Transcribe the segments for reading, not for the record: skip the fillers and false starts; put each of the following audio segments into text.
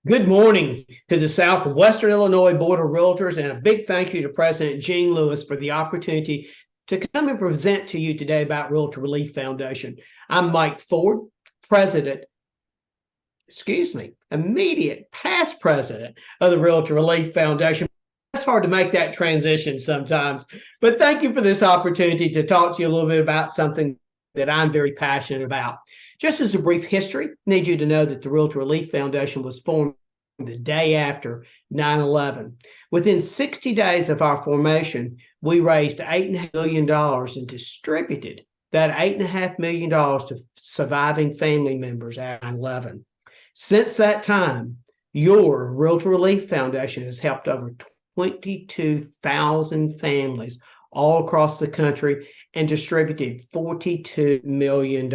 Good morning to the Southwestern Illinois Board of Realtors, and a big thank you to President Gene Lewis for the opportunity to come and present to you today about Realtor Relief Foundation. I'm Mike Ford, immediate past president of the Realtor Relief Foundation. It's hard to make that transition sometimes, but thank you for this opportunity to talk to you a little bit about something that I'm very passionate about. Just as a brief history, I need you to know that the Realtor Relief Foundation was formed the day after 9/11. Within 60 days of our formation, we raised $8.5 million and distributed that $8.5 million to surviving family members after 9/11. Since that time, your Realtor Relief Foundation has helped over 22,000 families all across the country and distributed $42 million.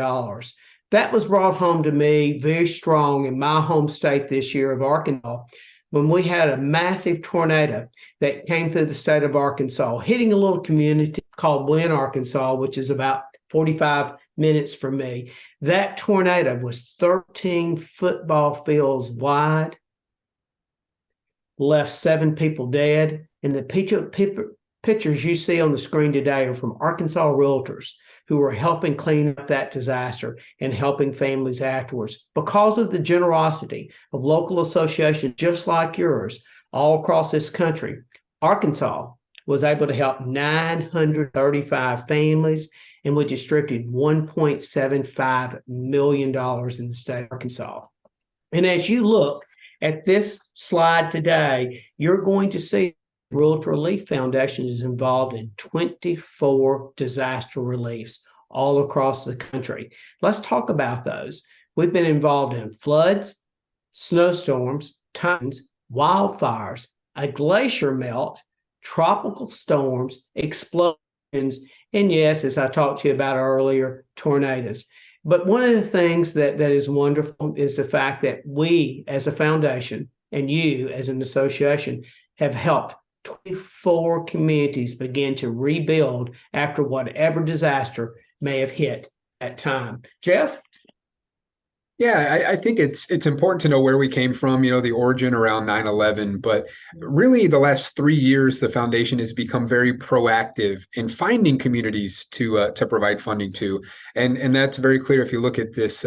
That was brought home to me very strong in my home state this year of Arkansas when we had a massive tornado that came through the state of Arkansas, hitting a little community called Wynne, Arkansas, which is about 45 minutes from me. That tornado was 13 football fields wide, left 7 people dead, and the pictures you see on the screen today are from Arkansas realtors who are helping clean up that disaster and helping families afterwards. Because of the generosity of local associations just like yours all across this country, Arkansas was able to help 935 families, and we distributed $1.75 million in the state of Arkansas. And as you look at this slide today, you're going to see Realtor Relief Foundation is involved in 24 disaster reliefs all across the country. Let's talk about those. We've been involved in floods, snowstorms, typhoons, wildfires, a glacier melt, tropical storms, explosions, and yes, as I talked to you about earlier, tornadoes. But one of the things that is wonderful is the fact that we as a foundation and you as an association have helped 24 communities begin to rebuild after whatever disaster may have hit at time. Jeff? Yeah, I think it's important to know where we came from, the origin around 9/11. But really, the last 3 years, the foundation has become very proactive in finding communities to provide funding to, and that's very clear if you look at this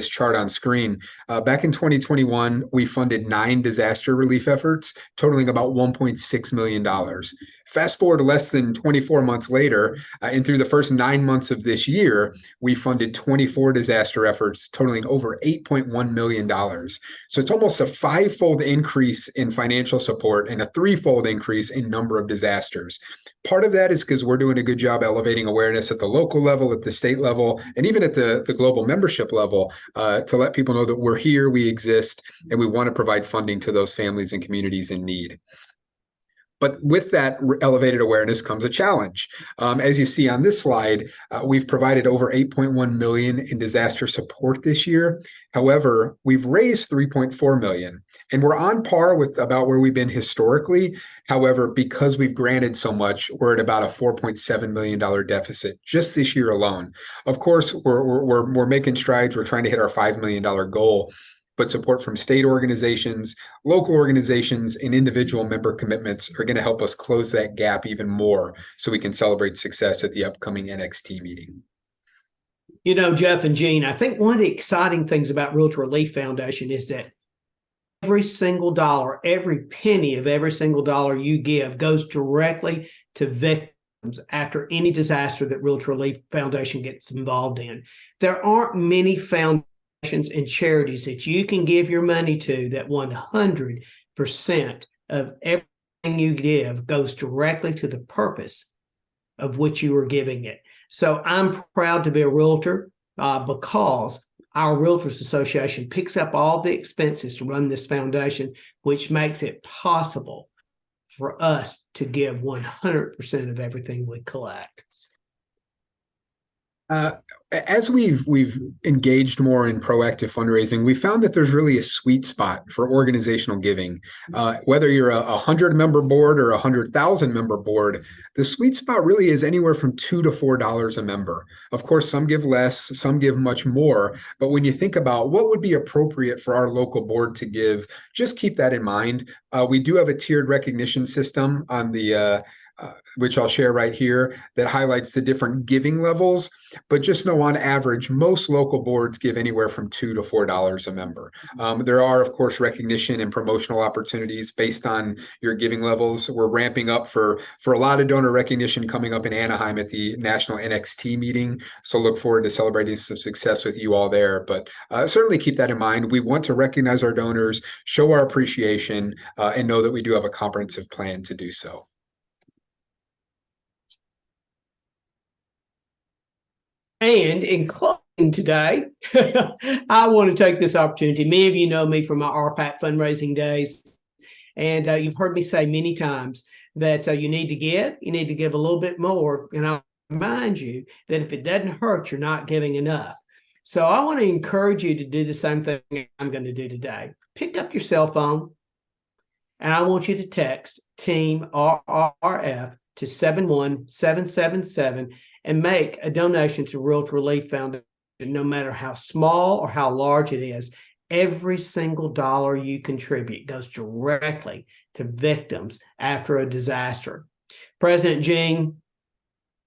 chart on screen. Back in 2021, we funded 9 disaster relief efforts, totaling about $1.6 million. Fast forward to less than 24 months later, and through the first 9 months of this year, we funded 24 disaster efforts, totaling over $8.1 million. So it's almost a 5-fold increase in financial support and a 3-fold increase in number of disasters. Part of that is because we're doing a good job elevating awareness at the local level, at the state level, and even at the global membership level to let people know that we're here, we exist, and we want to provide funding to those families and communities in need. But with that elevated awareness comes a challenge. As you see on this slide, we've provided over $8.1 million in disaster support this year. However, we've raised $3.4 million, and we're on par with about where we've been historically. However, because we've granted so much, we're at about a $4.7 million deficit just this year alone. Of course, we're making strides. We're trying to hit our $5 million goal. But support from state organizations, local organizations, and individual member commitments are going to help us close that gap even more so we can celebrate success at the upcoming NXT meeting. You know, Jeff and Gene, I think one of the exciting things about Realtor Relief Foundation is that every single dollar, every penny of every single dollar you give goes directly to victims after any disaster that Realtor Relief Foundation gets involved in. There aren't many foundations and charities that you can give your money to that 100% of everything you give goes directly to the purpose of which you are giving it. So I'm proud to be a realtor because our Realtors Association picks up all the expenses to run this foundation, which makes it possible for us to give 100% of everything we collect. Uh, as we've engaged more in proactive fundraising, we found that there's really a sweet spot for organizational giving. Whether you're a 100-member board or a 100,000-member board, the sweet spot really is anywhere from $2 to $4 a member. Of course, some give less, some give much more. But when you think about what would be appropriate for our local board to give, just keep that in mind. We do have a tiered recognition system on the which I'll share right here, that highlights the different giving levels. But just know on average, most local boards give anywhere from $2 to $4 a member. There are, of course, recognition and promotional opportunities based on your giving levels. We're ramping up for a lot of donor recognition coming up in Anaheim at the National NXT meeting. So look forward to celebrating some success with you all there. But certainly keep that in mind. We want to recognize our donors, show our appreciation, and know that we do have a comprehensive plan to do so. And in closing today, I want to take this opportunity. Many of you know me from my RPAC fundraising days, and you've heard me say many times that you need to give a little bit more. And I'll remind you that if it doesn't hurt, you're not giving enough. So I want to encourage you to do the same thing I'm going to do today. Pick up your cell phone, and I want you to text Team RRF to 71777 and make a donation to Realtor Relief Foundation, no matter how small or how large it is. Every single dollar you contribute goes directly to victims after a disaster. President Gene,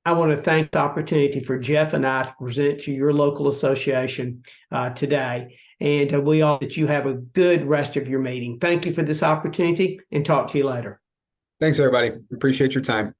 I want to thank the opportunity for Jeff and I to present to your local association today. And we all that you have a good rest of your meeting. Thank you for this opportunity, and talk to you later. Thanks, everybody. Appreciate your time.